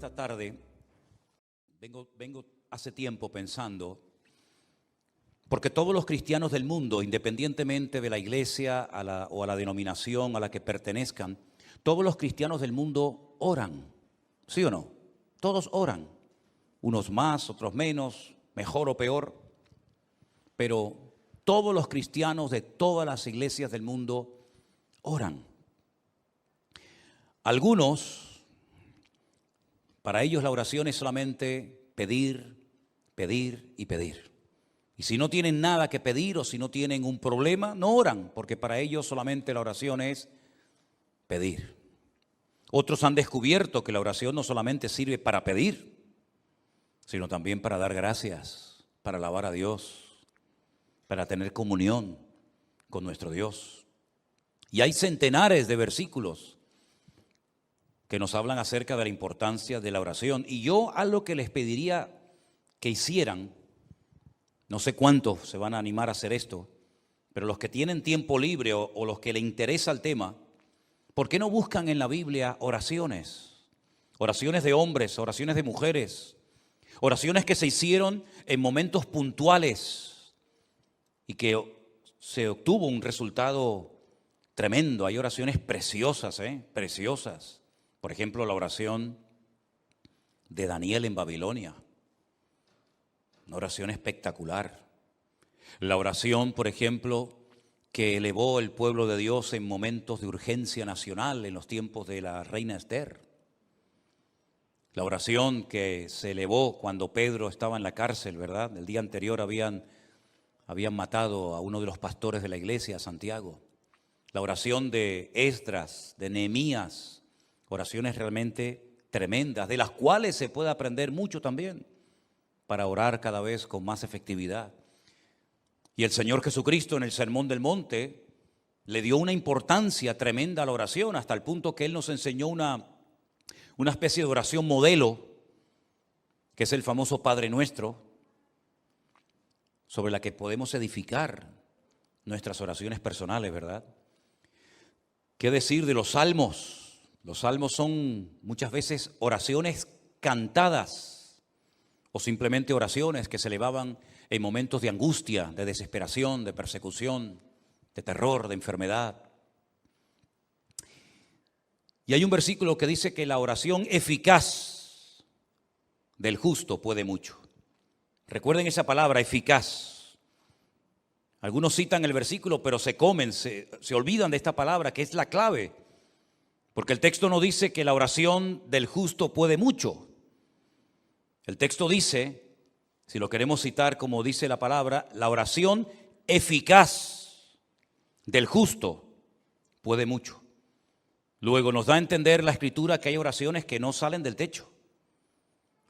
esta tarde vengo hace tiempo pensando, porque todos los cristianos del mundo, independientemente de la iglesia o a la denominación a la que pertenezcan, todos los cristianos del mundo oran, ¿sí o no? Todos oran, unos más, otros menos, mejor o peor, pero todos los cristianos de todas las iglesias del mundo oran. Algunos, para ellos la oración es solamente pedir, pedir y pedir. Y si no tienen nada que pedir o si no tienen un problema, no oran, porque para ellos solamente la oración es pedir. Otros han descubierto que la oración no solamente sirve para pedir, sino también para dar gracias, para alabar a Dios, para tener comunión con nuestro Dios. Y hay centenares de versículos que nos hablan acerca de la importancia de la oración. Y yo algo que les pediría que hicieran, no sé cuántos se van a animar a hacer esto, pero los que tienen tiempo libre o los que les interesa el tema, ¿por qué no buscan en la Biblia oraciones? Oraciones de hombres, oraciones de mujeres, oraciones que se hicieron en momentos puntuales y que se obtuvo un resultado tremendo. Hay oraciones preciosas, preciosas. Por ejemplo, la oración de Daniel en Babilonia, una oración espectacular. La oración, por ejemplo, que elevó el pueblo de Dios en momentos de urgencia nacional en los tiempos de la reina Esther. La oración que se elevó cuando Pedro estaba en la cárcel, ¿verdad? El día anterior habían matado a uno de los pastores de la iglesia, Santiago. La oración de Esdras, de Nehemías, oraciones realmente tremendas, de las cuales se puede aprender mucho también para orar cada vez con más efectividad. Y el Señor Jesucristo en el Sermón del Monte le dio una importancia tremenda a la oración, hasta el punto que Él nos enseñó una especie de oración modelo, que es el famoso Padre Nuestro, sobre la que podemos edificar nuestras oraciones personales, ¿verdad? ¿Qué decir de los salmos? Los salmos son muchas veces oraciones cantadas o simplemente oraciones que se elevaban en momentos de angustia, de desesperación, de persecución, de terror, de enfermedad. Y hay un versículo que dice que la oración eficaz del justo puede mucho. Recuerden esa palabra, eficaz. Algunos citan el versículo, pero se olvidan de esta palabra, que es la clave. Porque el texto no dice que la oración del justo puede mucho. El texto dice, si lo queremos citar como dice la palabra, la oración eficaz del justo puede mucho. Luego nos da a entender la Escritura que hay oraciones que no salen del techo.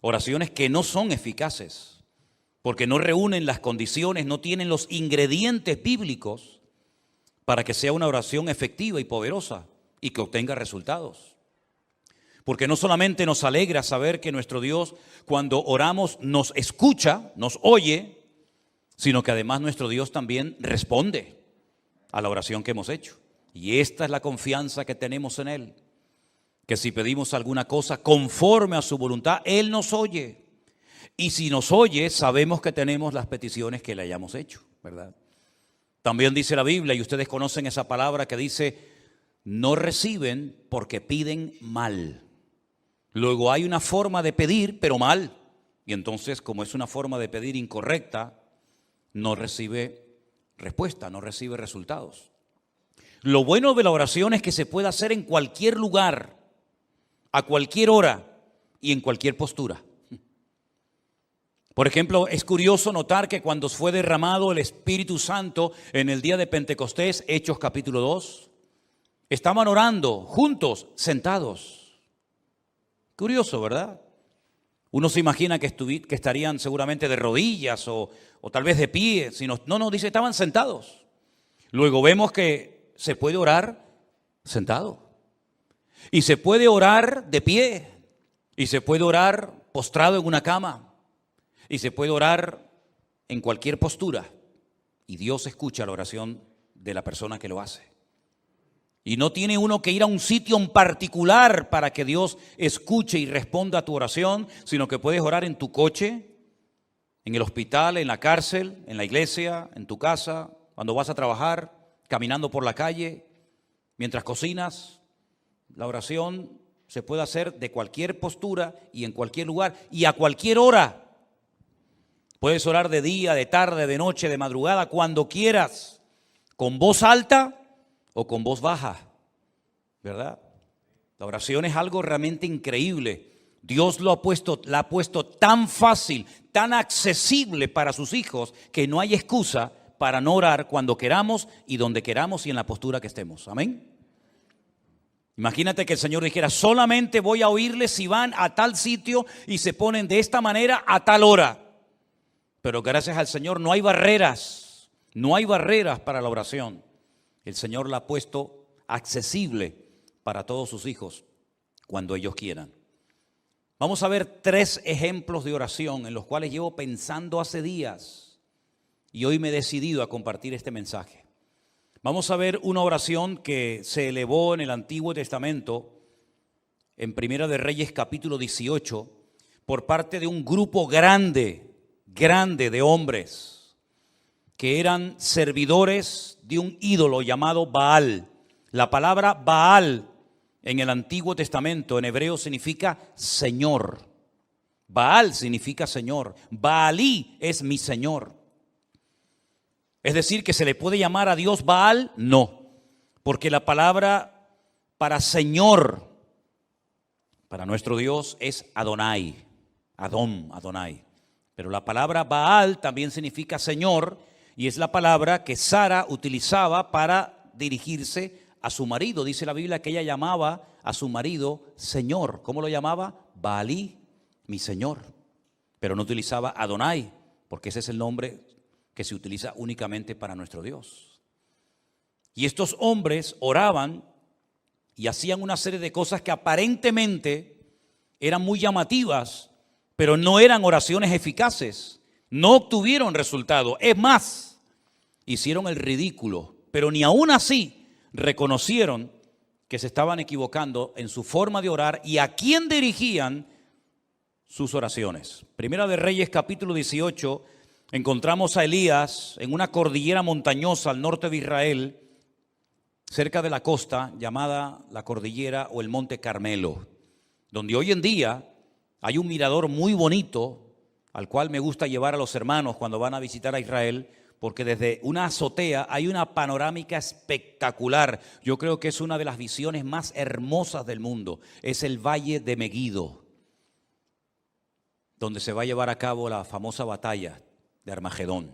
Oraciones que no son eficaces, porque no reúnen las condiciones, no tienen los ingredientes bíblicos para que sea una oración efectiva y poderosa y que obtenga resultados. Porque no solamente nos alegra saber que nuestro Dios, cuando oramos, nos escucha, nos oye, sino que además nuestro Dios también responde a la oración que hemos hecho. Y esta es la confianza que tenemos en Él, que si pedimos alguna cosa conforme a su voluntad, Él nos oye. Y si nos oye, sabemos que tenemos las peticiones que le hayamos hecho, ¿verdad? También dice la Biblia, y ustedes conocen esa palabra que dice, no reciben porque piden mal. Luego hay una forma de pedir, pero mal. Y entonces, como es una forma de pedir incorrecta, no recibe respuesta, no recibe resultados. Lo bueno de la oración es que se puede hacer en cualquier lugar, a cualquier hora y en cualquier postura. Por ejemplo, es curioso notar que cuando fue derramado el Espíritu Santo en el día de Pentecostés, Hechos capítulo 2, estaban orando juntos, sentados. Curioso, ¿verdad? Uno se imagina que estarían seguramente de rodillas o tal vez de pie. No, dice, estaban sentados. Luego vemos que se puede orar sentado. Y se puede orar de pie. Y se puede orar postrado en una cama. Y se puede orar en cualquier postura. Y Dios escucha la oración de la persona que lo hace. Y no tiene uno que ir a un sitio en particular para que Dios escuche y responda a tu oración, sino que puedes orar en tu coche, en el hospital, en la cárcel, en la iglesia, en tu casa, cuando vas a trabajar, caminando por la calle, mientras cocinas. La oración se puede hacer de cualquier postura y en cualquier lugar y a cualquier hora. Puedes orar de día, de tarde, de noche, de madrugada, cuando quieras, con voz alta o con voz baja, ¿verdad? La oración es algo realmente increíble. Dios la ha puesto tan fácil, tan accesible para sus hijos, que no hay excusa para no orar cuando queramos y donde queramos y en la postura que estemos. Amén. Imagínate que el Señor dijera: solamente voy a oírles si van a tal sitio y se ponen de esta manera a tal hora. Pero gracias al Señor no hay barreras, no hay barreras para la oración. El Señor la ha puesto accesible para todos sus hijos cuando ellos quieran. Vamos a ver 3 ejemplos de oración en los cuales llevo pensando hace días y hoy me he decidido a compartir este mensaje. Vamos a ver una oración que se elevó en el Antiguo Testamento, en Primera de Reyes capítulo 18, por parte de un grupo grande de hombres que eran servidores de un ídolo llamado Baal. La palabra Baal en el Antiguo Testamento en hebreo significa Señor. Baal significa Señor. Baalí es mi Señor. Es decir, que se le puede llamar a Dios Baal, no, porque la palabra para Señor, para nuestro Dios es Adonai, Adonai. Pero la palabra Baal también significa Señor y es la palabra que Sara utilizaba para dirigirse a su marido. Dice la Biblia que ella llamaba a su marido Señor. ¿Cómo lo llamaba? Baalí, mi Señor. Pero no utilizaba Adonai, porque ese es el nombre que se utiliza únicamente para nuestro Dios. Y estos hombres oraban y hacían una serie de cosas que aparentemente eran muy llamativas, pero no eran oraciones eficaces. No obtuvieron resultado. Es más, hicieron el ridículo, pero ni aún así reconocieron que se estaban equivocando en su forma de orar y a quién dirigían sus oraciones. Primera de Reyes capítulo 18, encontramos a Elías en una cordillera montañosa al norte de Israel, cerca de la costa llamada la cordillera o el Monte Carmelo, donde hoy en día hay un mirador muy bonito al cual me gusta llevar a los hermanos cuando van a visitar a Israel, porque desde una azotea hay una panorámica espectacular. Yo creo que es una de las visiones más hermosas del mundo. Es el Valle de Meguido, donde se va a llevar a cabo la famosa batalla de Armagedón.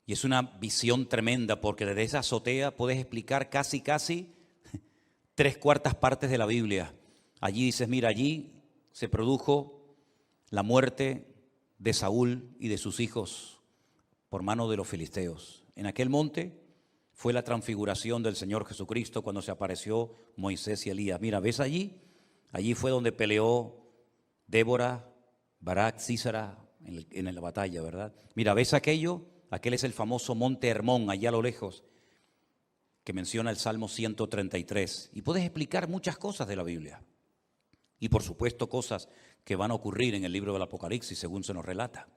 Y es una visión tremenda, porque desde esa azotea puedes explicar casi 3/4 partes de la Biblia. Allí dices: mira, allí se produjo la muerte de Saúl y de sus hijos por mano de los filisteos. En aquel monte fue la transfiguración del Señor Jesucristo cuando se apareció Moisés y Elías. Mira, ¿ves allí? Allí fue donde peleó Débora, Barak, Sísara en la batalla, ¿verdad? Mira, ¿ves aquello? Aquel es el famoso monte Hermón, allá a lo lejos, que menciona el Salmo 133. Y puedes explicar muchas cosas de la Biblia. Y por supuesto cosas que van a ocurrir en el libro del Apocalipsis, según se nos relata.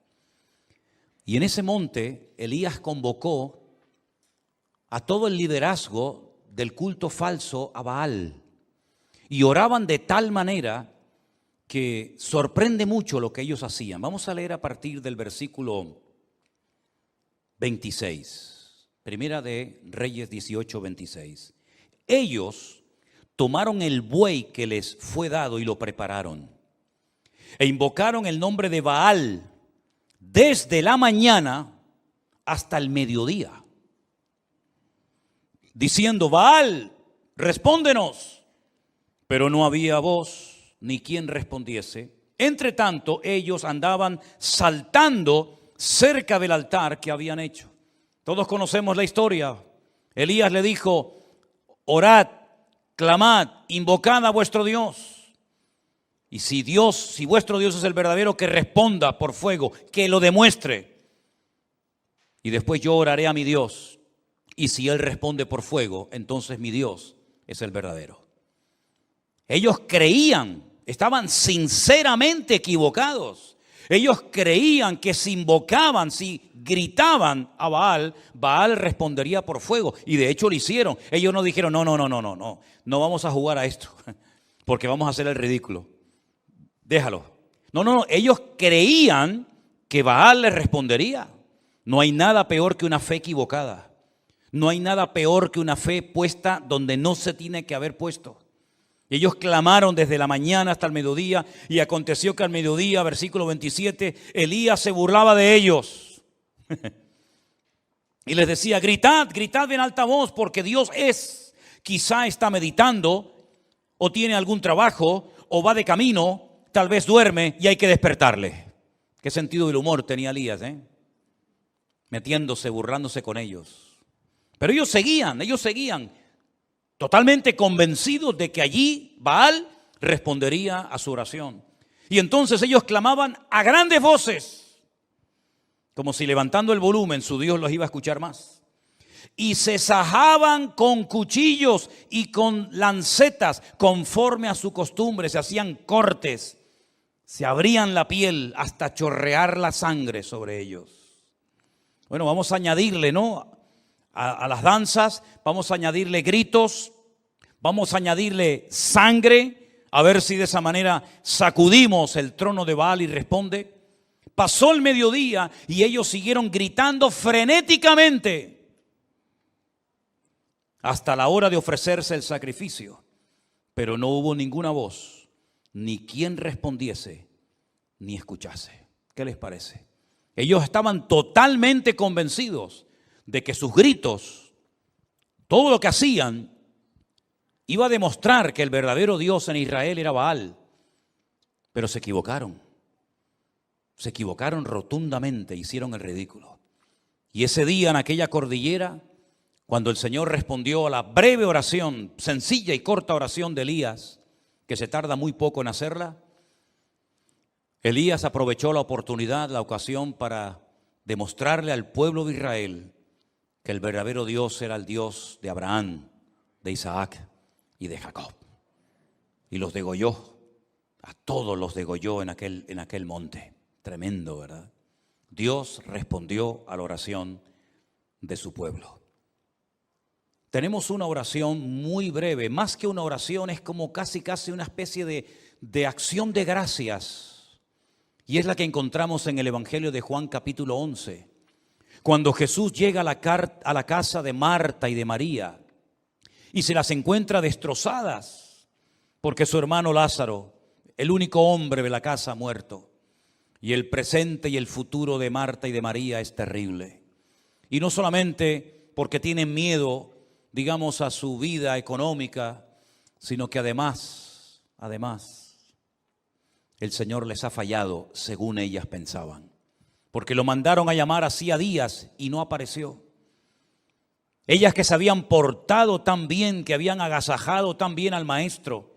Y en ese monte, Elías convocó a todo el liderazgo del culto falso a Baal. Y oraban de tal manera que sorprende mucho lo que ellos hacían. Vamos a leer a partir del versículo 26. Primera de Reyes 18, 26. Ellos tomaron el buey que les fue dado y lo prepararon. E invocaron el nombre de Baal desde la mañana hasta el mediodía, diciendo: Baal, respóndenos. Pero no había voz ni quien respondiese. Entre tanto, ellos andaban saltando cerca del altar que habían hecho. Todos conocemos la historia. Elías le dijo: orad, clamad, invocad a vuestro Dios. Y si vuestro Dios es el verdadero, que responda por fuego, que lo demuestre. Y después yo oraré a mi Dios. Y si Él responde por fuego, entonces mi Dios es el verdadero. Ellos creían, estaban sinceramente equivocados. Ellos creían que si invocaban, si gritaban a Baal, Baal respondería por fuego. Y de hecho lo hicieron. Ellos no dijeron, no vamos a jugar a esto, porque vamos a hacer el ridículo. Déjalo. No, ellos creían que Baal les respondería. No hay nada peor que una fe equivocada. No hay nada peor que una fe puesta donde no se tiene que haber puesto. Ellos clamaron desde la mañana hasta el mediodía, y aconteció que al mediodía, versículo 27, Elías se burlaba de ellos. Y les decía, gritad en alta voz, porque Dios es. Quizá está meditando, o tiene algún trabajo, o va de camino, tal vez duerme y hay que despertarle. ¿Qué sentido del humor tenía Elías, metiéndose, burlándose con ellos? Pero ellos seguían totalmente convencidos de que allí Baal respondería a su oración. Y entonces ellos clamaban a grandes voces, como si levantando el volumen su Dios los iba a escuchar más. Y se sajaban con cuchillos y con lancetas, conforme a su costumbre. Se hacían cortes, se abrían la piel hasta chorrear la sangre sobre ellos. Bueno, vamos a añadirle, a las danzas, vamos a añadirle gritos, vamos a añadirle sangre, a ver si de esa manera sacudimos el trono de Baal y responde. Pasó el mediodía y ellos siguieron gritando frenéticamente hasta la hora de ofrecerse el sacrificio, pero no hubo ninguna voz, ni quien respondiese, ni escuchase. ¿Qué les parece? Ellos estaban totalmente convencidos de que sus gritos, todo lo que hacían, iba a demostrar que el verdadero Dios en Israel era Baal. Pero se equivocaron rotundamente, hicieron el ridículo. Y ese día en aquella cordillera, cuando el Señor respondió a la breve oración, sencilla y corta oración de Elías, que se tarda muy poco en hacerla, Elías aprovechó la oportunidad, la ocasión, para demostrarle al pueblo de Israel que el verdadero Dios era el Dios de Abraham, de Isaac y de Jacob. Y los degolló, a todos los degolló en aquel monte. Tremendo, ¿verdad? Dios respondió a la oración de su pueblo. Tenemos una oración muy breve, más que una oración, es como casi una especie de acción de gracias. Y es la que encontramos en el Evangelio de Juan capítulo 11. Cuando Jesús llega a la casa de Marta y de María y se las encuentra destrozadas porque su hermano Lázaro, el único hombre de la casa, ha muerto. Y el presente y el futuro de Marta y de María es terrible. Y no solamente porque tienen miedo, digamos, a su vida económica, sino que además, el Señor les ha fallado según ellas pensaban. Porque lo mandaron a llamar hacía días y no apareció. Ellas que se habían portado tan bien, que habían agasajado tan bien al maestro,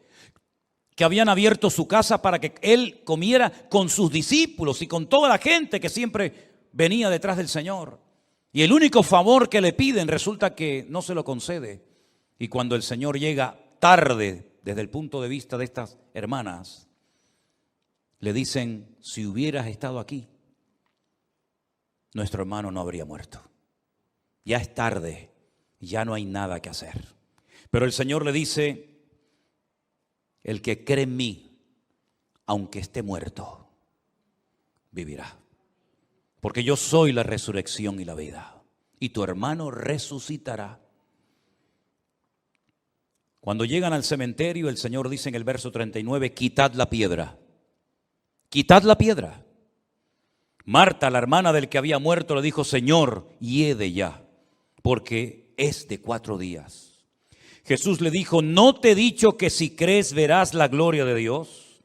que habían abierto su casa para que él comiera con sus discípulos y con toda la gente que siempre venía detrás del Señor. Y el único favor que le piden resulta que no se lo concede. Y cuando el Señor llega tarde desde el punto de vista de estas hermanas, le dicen: si hubieras estado aquí, nuestro hermano no habría muerto. Ya es tarde, ya no hay nada que hacer. Pero el Señor le dice: el que cree en mí, aunque esté muerto, vivirá. Porque yo soy la resurrección y la vida. Y tu hermano resucitará. Cuando llegan al cementerio, el Señor dice en el verso 39, quitad la piedra. Quitad la piedra. Marta, la hermana del que había muerto, le dijo: Señor, hiede ya, porque es de 4 días. Jesús le dijo: ¿no te he dicho que si crees verás la gloria de Dios?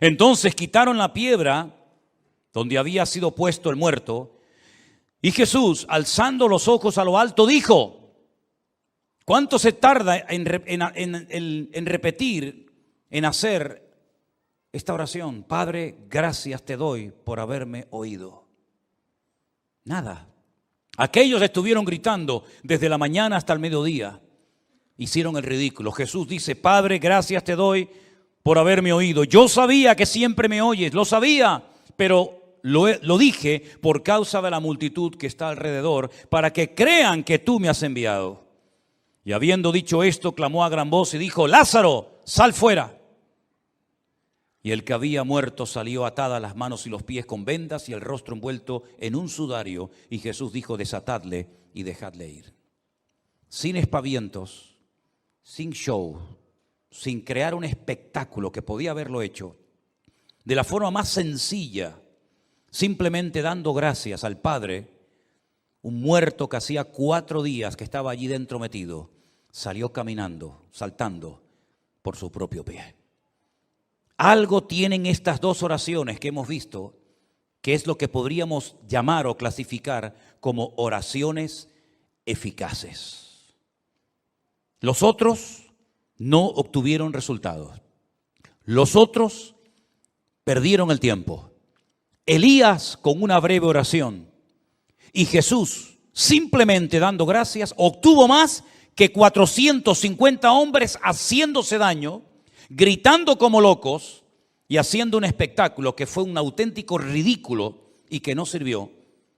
Entonces quitaron la piedra donde había sido puesto el muerto, y Jesús, alzando los ojos a lo alto, dijo: ¿cuánto se tarda en repetir, en hacer esta oración? Padre, gracias te doy por haberme oído. Nada. Aquellos estuvieron gritando desde la mañana hasta el mediodía. Hicieron el ridículo. Jesús dice: Padre, gracias te doy por haberme oído. Yo sabía que siempre me oyes, lo sabía, pero lo dije por causa de la multitud que está alrededor, para que crean que tú me has enviado. Y habiendo dicho esto, clamó a gran voz y dijo: Lázaro, sal fuera. Y el que había muerto salió atadas las manos y los pies con vendas y el rostro envuelto en un sudario. Y Jesús dijo: desatadle y dejadle ir. Sin espavientos, sin show, sin crear un espectáculo que podía haberlo hecho, de la forma más sencilla, simplemente dando gracias al Padre, un muerto que hacía 4 días que estaba allí dentro metido, salió caminando, saltando por su propio pie. Algo tienen estas dos oraciones que hemos visto, que es lo que podríamos llamar o clasificar como oraciones eficaces. Los otros no obtuvieron resultados. Los otros perdieron el tiempo. Elías con una breve oración y Jesús simplemente dando gracias obtuvo más que 450 hombres haciéndose daño, gritando como locos y haciendo un espectáculo que fue un auténtico ridículo y que no sirvió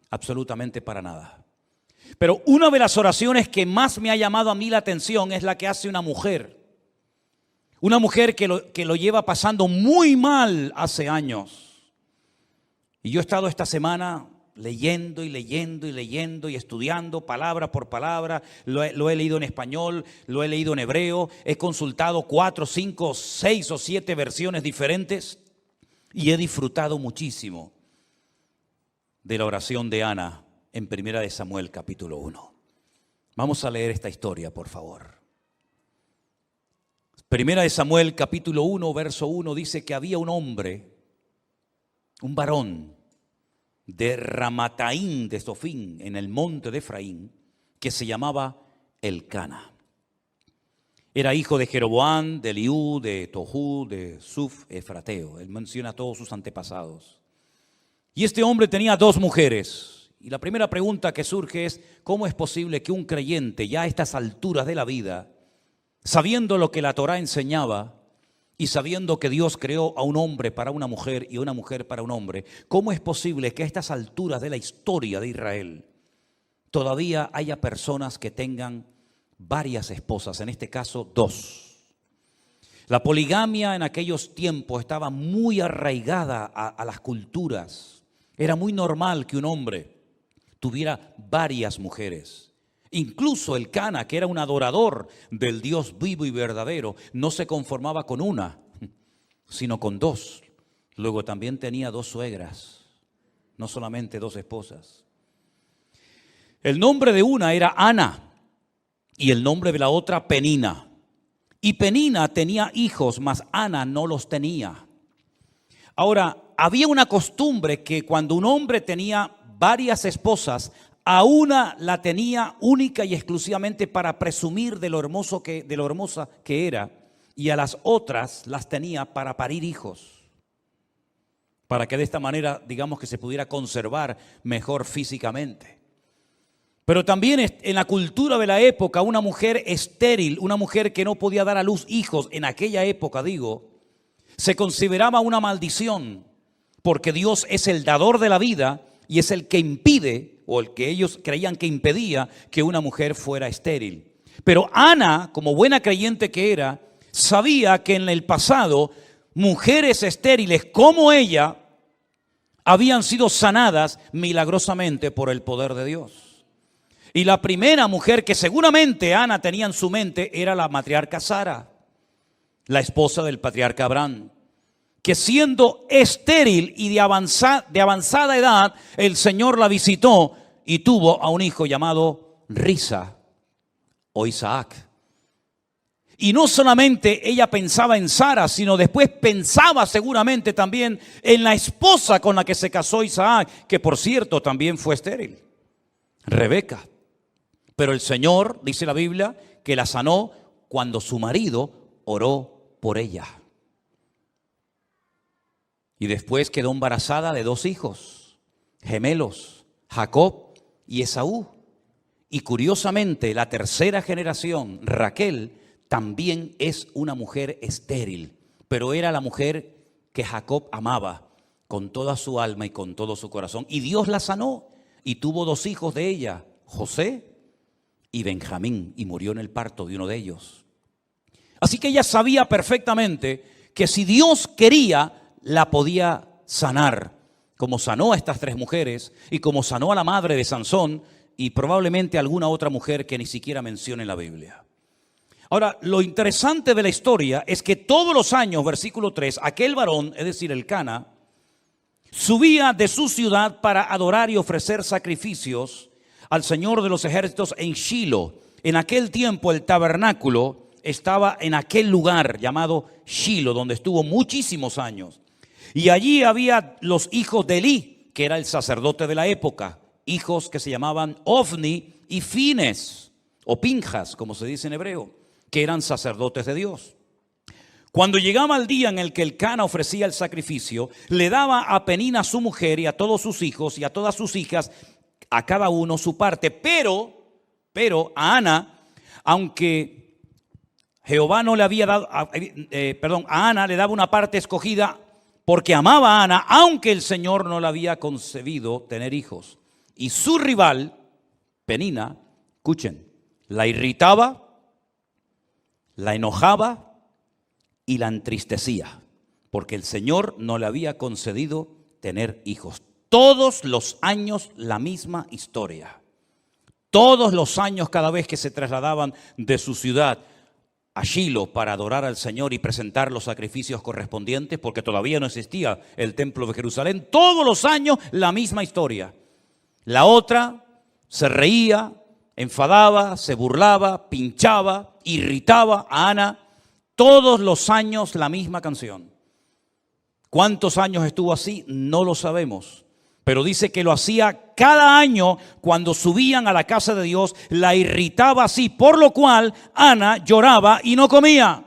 absolutamente para nada. Pero una de las oraciones que más me ha llamado a mí la atención es la que hace una mujer. Una mujer que lo lleva pasando muy mal hace años. Y yo he estado esta semana leyendo y estudiando palabra por palabra. Lo he leído en español, lo he leído en hebreo. He consultado 4, 5, 6 o 7 versiones diferentes y he disfrutado muchísimo de la oración de Ana en 1 Samuel capítulo 1. Vamos a leer esta historia, por favor. 1 Samuel capítulo 1, verso 1 dice que había un hombre, un varón de Ramataim de Sofín, en el monte de Efraín, que se llamaba Elcana. Era hijo de Jeroboam, de Eliú, de Tohu, de Suf, Efrateo. Él menciona a todos sus antepasados. Y este hombre tenía 2 mujeres. Y la primera pregunta que surge es: ¿cómo es posible que un creyente ya a estas alturas de la vida, sabiendo lo que la Torá enseñaba y sabiendo que Dios creó a un hombre para una mujer y una mujer para un hombre, cómo es posible que a estas alturas de la historia de Israel todavía haya personas que tengan varias esposas, en este caso 2? La poligamia en aquellos tiempos estaba muy arraigada a las culturas. Era muy normal que un hombre tuviera varias mujeres. Incluso Elcana, que era un adorador del Dios vivo y verdadero, no se conformaba con una, sino con 2. Luego también tenía 2 suegras, no solamente 2 esposas. El nombre de una era Ana y el nombre de la otra Penina. Y Penina tenía hijos, mas Ana no los tenía. Ahora, había una costumbre que cuando un hombre tenía varias esposas, a una la tenía única y exclusivamente para presumir de lo hermosa que era, y a las otras las tenía para parir hijos, para que de esta manera, digamos, que se pudiera conservar mejor físicamente. Pero también en la cultura de la época, una mujer estéril, una mujer que no podía dar a luz hijos, en aquella época se consideraba una maldición, porque Dios es el dador de la vida y es el que impide, o el que ellos creían que impedía, que una mujer fuera estéril. Pero Ana, como buena creyente que era, sabía que en el pasado mujeres estériles como ella habían sido sanadas milagrosamente por el poder de Dios. Y la primera mujer que seguramente Ana tenía en su mente era la matriarca Sara, la esposa del patriarca Abraham, que siendo estéril y de avanzada edad, el Señor la visitó y tuvo a un hijo llamado Risa o Isaac. Y no solamente ella pensaba en Sara, sino después pensaba seguramente también en la esposa con la que se casó Isaac, que por cierto también fue estéril, Rebeca. Pero el Señor, dice la Biblia, que la sanó cuando su marido oró por ella. Y después quedó embarazada de 2 hijos, gemelos, Jacob y Esaú. Y curiosamente, la tercera generación, Raquel, también es una mujer estéril, pero era la mujer que Jacob amaba con toda su alma y con todo su corazón. Y Dios la sanó y tuvo 2 hijos de ella, José y Benjamín, y murió en el parto de uno de ellos. Así que ella sabía perfectamente que si Dios quería, la podía sanar, como sanó a estas 3 mujeres y como sanó a la madre de Sansón y probablemente alguna otra mujer que ni siquiera menciona en la Biblia. Ahora, lo interesante de la historia es que todos los años, versículo 3, aquel varón, es decir, Elcana, subía de su ciudad para adorar y ofrecer sacrificios al Señor de los ejércitos en Shilo. En aquel tiempo el tabernáculo estaba en aquel lugar llamado Shilo, donde estuvo muchísimos años. Y allí había los hijos de Elí, que era el sacerdote de la época, hijos que se llamaban Ofni y Fines, o Pinjas, como se dice en hebreo, que eran sacerdotes de Dios. Cuando llegaba el día en el que Elcana ofrecía el sacrificio, le daba a Penina su mujer y a todos sus hijos y a todas sus hijas, a cada uno su parte. Pero a Ana, aunque Jehová no le había dado, a Ana le daba una parte escogida porque amaba a Ana, aunque el Señor no le había concebido tener hijos. Y su rival, Penina, escuchen, la irritaba, la enojaba y la entristecía, porque el Señor no le había concedido tener hijos. Todos los años la misma historia. Todos los años, cada vez que se trasladaban de su ciudad a Shilo para adorar al Señor y presentar los sacrificios correspondientes, porque todavía no existía el templo de Jerusalén, todos los años la misma historia. La otra se reía, enfadaba, se burlaba, pinchaba, irritaba a Ana. Todos los años la misma canción. ¿Cuántos años estuvo así? No lo sabemos. Pero dice que lo hacía cada año cuando subían a la casa de Dios, la irritaba así, por lo cual Ana lloraba y no comía.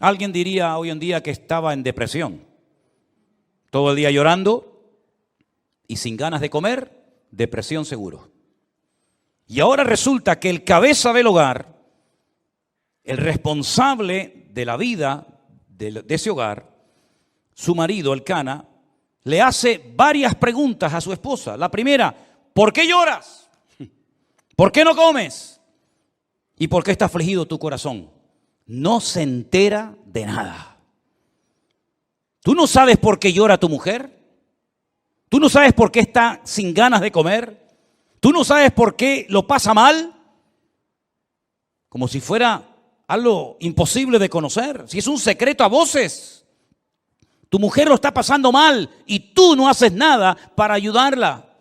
Alguien diría hoy en día que estaba en depresión. Todo el día llorando y sin ganas de comer, depresión seguro. Y ahora resulta que el cabeza del hogar, el responsable de la vida de ese hogar, su marido, Elcana, le hace varias preguntas a su esposa. La primera, ¿por qué lloras? ¿Por qué no comes? ¿Y por qué está afligido tu corazón? No se entera de nada. ¿Tú no sabes por qué llora tu mujer? ¿Tú no sabes por qué está sin ganas de comer? ¿Tú no sabes por qué lo pasa mal? Como si fuera algo imposible de conocer. Si es un secreto a voces. Tu mujer lo está pasando mal y tú no haces nada para ayudarla.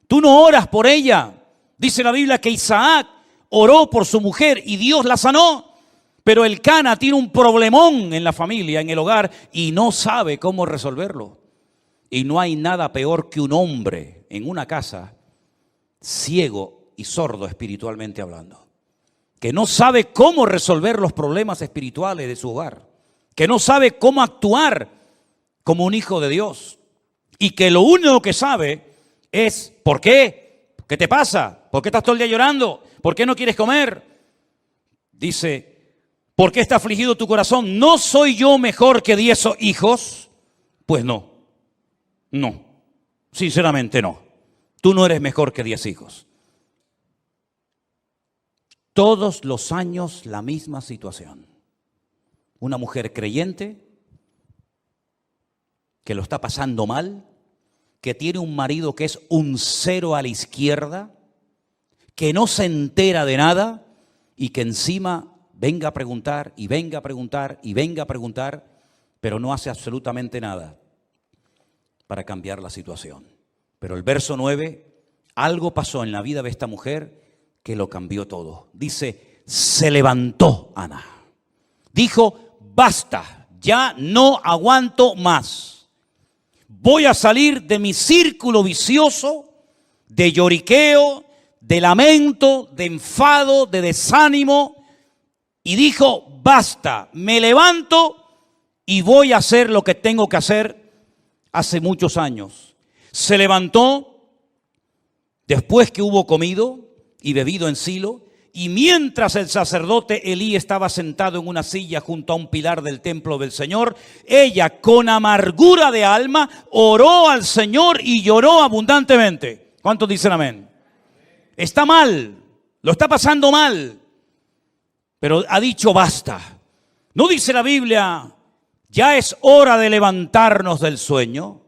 Tú no oras por ella. Dice la Biblia que Isaac oró por su mujer y Dios la sanó. Pero Elcana tiene un problemón en la familia, en el hogar, y no sabe cómo resolverlo. Y no hay nada peor que un hombre en una casa ciego y sordo espiritualmente hablando, que no sabe cómo resolver los problemas espirituales de su hogar, que no sabe cómo actuar como un hijo de Dios, y que lo único que sabe es ¿por qué? ¿Qué te pasa? ¿Por qué estás todo el día llorando? ¿Por qué no quieres comer? Dice, ¿por qué está afligido tu corazón? ¿No soy yo mejor que 10 hijos? Pues no, sinceramente no. Tú no eres mejor que 10 hijos. Todos los años la misma situación. Una mujer creyente que lo está pasando mal, que tiene un marido que es un 0 a la izquierda, que no se entera de nada y que encima venga a preguntar y venga a preguntar y venga a preguntar, pero no hace absolutamente nada para cambiar la situación. Pero el verso 9, algo pasó en la vida de esta mujer que lo cambió todo. Dice, se levantó Ana. Dijo, basta, ya no aguanto más. Voy a salir de mi círculo vicioso, de lloriqueo, de lamento, de enfado, de desánimo. Y dijo, basta, me levanto y voy a hacer lo que tengo que hacer hace muchos años. Se levantó, Después que hubo comido y bebido en Silo, y mientras el sacerdote Elí estaba sentado en una silla junto a un pilar del templo del Señor, ella con amargura de alma oró al Señor y lloró abundantemente. ¿Cuántos dicen amén? Está mal, lo está pasando mal, pero ha dicho basta. ¿No dice la Biblia, ya es hora de levantarnos del sueño?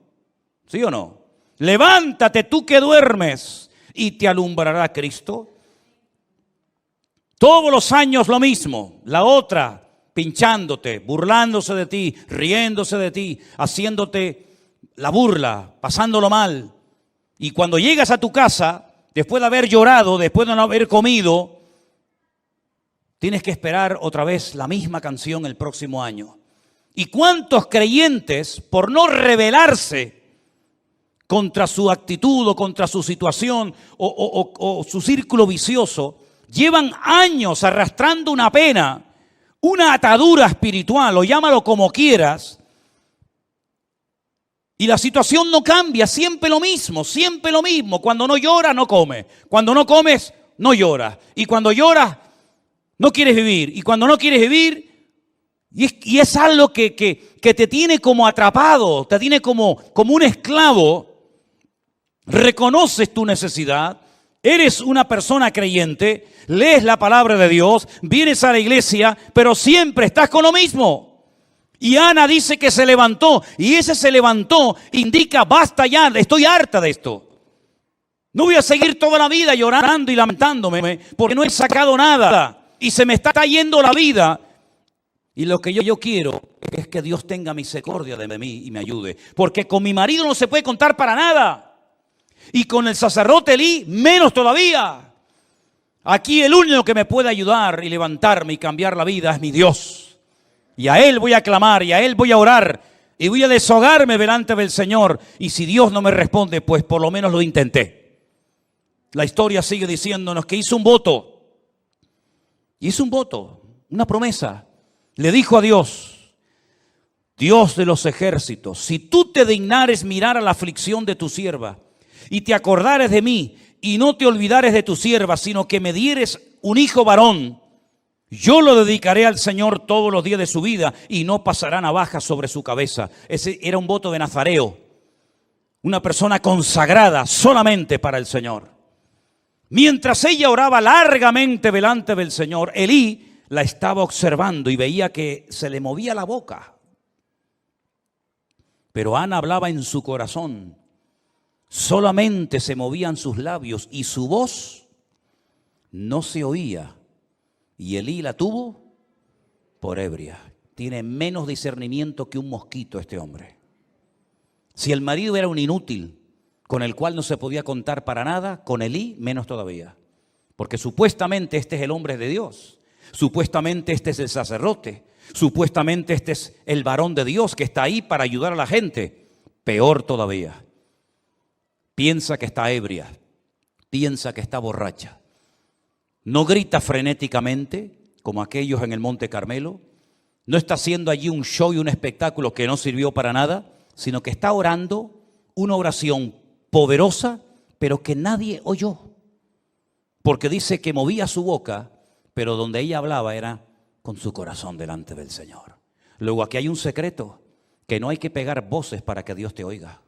¿Sí o no? Levántate tú que duermes y te alumbrará Cristo. Todos los años lo mismo, la otra pinchándote, burlándose de ti, riéndose de ti, haciéndote la burla, pasándolo mal. Y cuando llegas a tu casa, después de haber llorado, después de no haber comido, tienes que esperar otra vez la misma canción el próximo año. ¿Y cuántos creyentes, por no rebelarse contra su actitud o contra su situación o su círculo vicioso, llevan años arrastrando una pena, una atadura espiritual, o llámalo como quieras, y la situación no cambia, siempre lo mismo, siempre lo mismo. Cuando no lloras, no comes. Cuando no comes, no lloras. Y cuando lloras, no quieres vivir. Y cuando no quieres vivir, y es algo que te tiene como atrapado, te tiene como un esclavo. Reconoces tu necesidad, eres una persona creyente, lees la palabra de Dios, vienes a la iglesia, pero siempre estás con lo mismo. Y Ana dice que se levantó, y ese se levantó indica basta ya, estoy harta de esto. No voy a seguir toda la vida llorando y lamentándome porque no he sacado nada y se me está yendo la vida. Y lo que yo quiero es que Dios tenga misericordia de mí y me ayude, porque con mi marido no se puede contar para nada. Y con el sacerdote Elí, menos todavía. Aquí el único que me puede ayudar y levantarme y cambiar la vida es mi Dios. Y a Él voy a clamar, y a Él voy a orar, y voy a deshogarme delante del Señor. Y si Dios no me responde, pues por lo menos lo intenté. La historia sigue diciéndonos que hizo un voto. Hizo un voto, una promesa. Le dijo a Dios, Dios de los ejércitos, si tú te dignares mirar a la aflicción de tu sierva, y te acordares de mí, y no te olvidares de tu sierva, sino que me dieres un hijo varón, yo lo dedicaré al Señor todos los días de su vida, y no pasará navaja sobre su cabeza. Ese era un voto de nazareo, una persona consagrada solamente para el Señor. Mientras ella oraba largamente delante del Señor, Elí la estaba observando y veía que se le movía la boca. Pero Ana hablaba en su corazón. Solamente se movían sus labios y su voz no se oía. Y Elí la tuvo por ebria. Tiene menos discernimiento que un mosquito este hombre. Si el marido era un inútil con el cual no se podía contar para nada, con Elí menos todavía. Porque supuestamente este es el hombre de Dios. Supuestamente este es el sacerdote. Supuestamente este es el varón de Dios que está ahí para ayudar a la gente. Peor todavía. Piensa que está ebria, piensa que está borracha. No grita frenéticamente como aquellos en el Monte Carmelo. No está haciendo allí un show y un espectáculo que no sirvió para nada, sino que está orando una oración poderosa, pero que nadie oyó. Porque dice que movía su boca, pero donde ella hablaba era con su corazón delante del Señor. Luego aquí hay un secreto, que no hay que pegar voces para que Dios te oiga.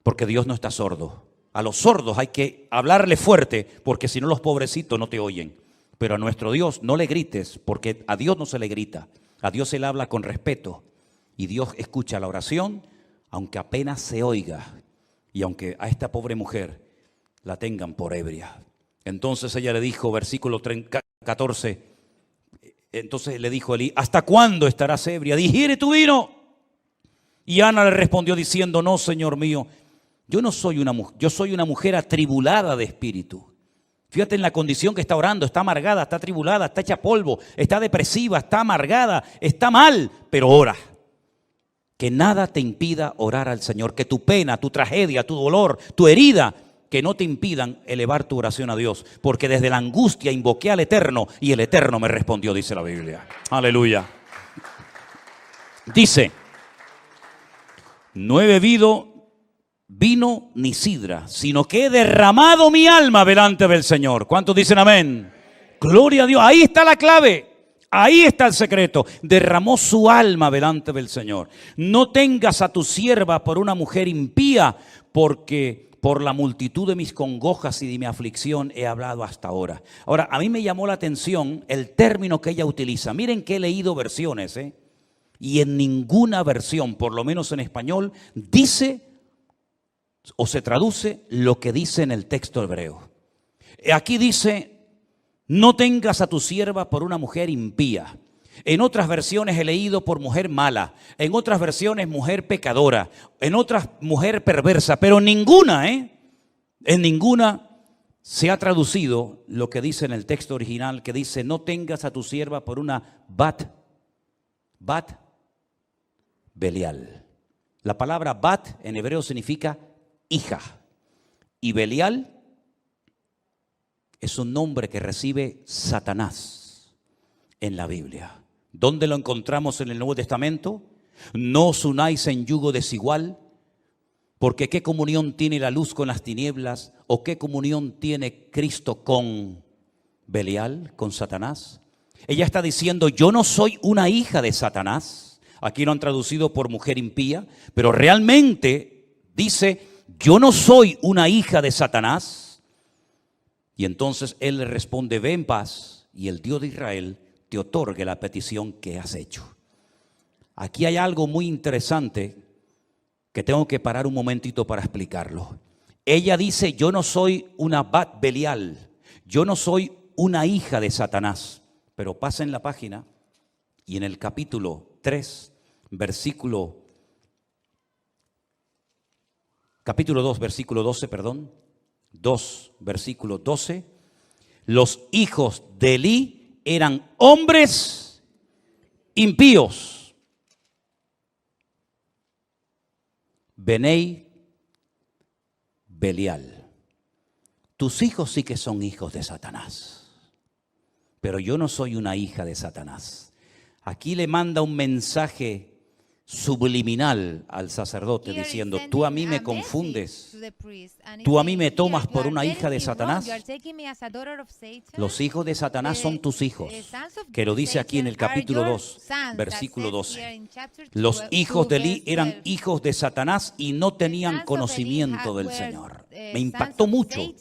Porque Dios no está sordo. A los sordos hay que hablarle fuerte, porque si no los pobrecitos no te oyen. Pero a nuestro Dios no le grites, porque a Dios no se le grita. A Dios se le habla con respeto. Y Dios escucha la oración, aunque apenas se oiga. Y aunque a esta pobre mujer la tengan por ebria. Entonces ella le dijo, versículo 14, entonces le dijo Elí, ¿hasta cuándo estarás ebria? Digiere tu vino. Y Ana le respondió diciendo, no, Señor mío, yo no soy una mujer, yo soy una mujer atribulada de espíritu. Fíjate en la condición que está orando, está amargada, está atribulada, está hecha polvo, está depresiva, está amargada, está mal, pero ora. Que nada te impida orar al Señor, que tu pena, tu tragedia, tu dolor, tu herida, que no te impidan elevar tu oración a Dios. Porque desde la angustia invoqué al Eterno y el Eterno me respondió, dice la Biblia. Aleluya. Dice, no he bebido vino ni sidra, sino que he derramado mi alma delante del Señor. ¿Cuántos dicen amén? Gloria a Dios. Ahí está la clave. Ahí está el secreto. Derramó su alma delante del Señor. No tengas a tu sierva por una mujer impía, porque por la multitud de mis congojas y de mi aflicción he hablado hasta ahora. Ahora, a mí me llamó la atención el término que ella utiliza. Miren que he leído versiones, y en ninguna versión, por lo menos en español, dice o se traduce lo que dice en el texto hebreo. Aquí dice: no tengas a tu sierva por una mujer impía. En otras versiones he leído por mujer mala, en otras versiones mujer pecadora, en otras mujer perversa, pero en ninguna se ha traducido lo que dice en el texto original, que dice: no tengas a tu sierva por una bat Belial. La palabra bat en hebreo significa hija, y Belial es un nombre que recibe Satanás en la Biblia. ¿Dónde lo encontramos en el Nuevo Testamento? No os unáis en yugo desigual, porque ¿qué comunión tiene la luz con las tinieblas? ¿O qué comunión tiene Cristo con Belial, con Satanás? Ella está diciendo: yo no soy una hija de Satanás. Aquí lo han traducido por mujer impía, pero realmente dice: yo no soy una hija de Satanás. Y entonces él le responde: ve en paz, y el Dios de Israel te otorgue la petición que has hecho. Aquí hay algo muy interesante que tengo que parar un momentito para explicarlo. Ella dice: yo no soy una bat Belial, yo no soy una hija de Satanás. Pero pasen la página y en el capítulo 3, capítulo 2, versículo 12, 2, versículo 12, los hijos de Elí eran hombres impíos. Benei Belial. Tus hijos sí que son hijos de Satanás, pero yo no soy una hija de Satanás. Aquí le manda un mensaje subliminal al sacerdote diciendo: tú a mí me confundes, tú a mí me tomas por una hija de Satanás. Los hijos de Satanás son tus hijos, que lo dice aquí en el capítulo 2, versículo 12. Los hijos de Elí eran hijos de Satanás y no tenían conocimiento del Señor. Me impactó mucho,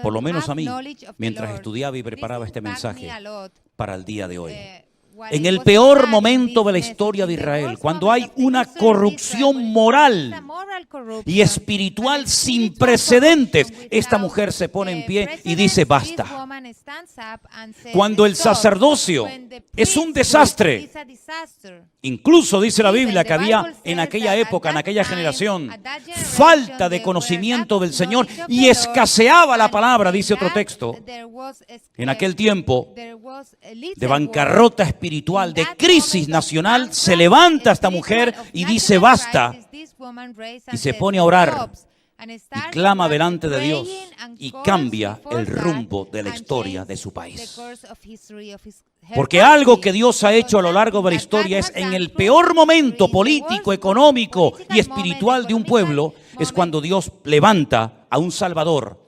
por lo menos a mí, mientras estudiaba y preparaba este mensaje para el día de hoy. En el peor momento de la historia de Israel, cuando hay una corrupción moral y espiritual sin precedentes, esta mujer se pone en pie y dice: basta. Cuando el sacerdocio es un desastre, incluso dice la Biblia que había en aquella época, en aquella generación, falta de conocimiento del Señor y escaseaba la palabra, dice otro texto. En aquel tiempo de bancarrota espiritual, de crisis nacional, se levanta esta mujer y dice: basta, y se pone a orar y clama delante de Dios y cambia el rumbo de la historia de su país. Porque algo que Dios ha hecho a lo largo de la historia es, en el peor momento político, económico y espiritual de un pueblo, es cuando Dios levanta a un Salvador,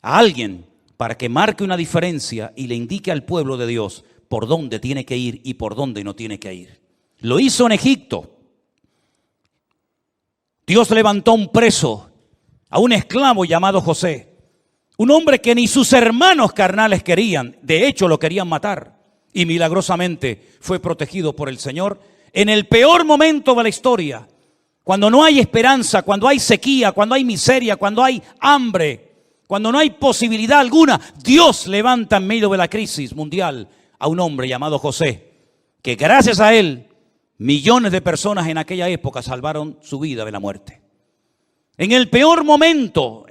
a alguien, para que marque una diferencia y le indique al pueblo de Dios por dónde tiene que ir y por dónde no tiene que ir. Lo hizo en Egipto. Dios levantó un preso, a un esclavo llamado José, un hombre que ni sus hermanos carnales querían, de hecho lo querían matar, y milagrosamente fue protegido por el Señor en el peor momento de la historia, cuando no hay esperanza, cuando hay sequía, cuando hay miseria, cuando hay hambre, cuando no hay posibilidad alguna. Dios levanta en medio de la crisis mundial a un hombre llamado José, que gracias a él millones de personas en aquella época salvaron su vida de la muerte. En el peor momento,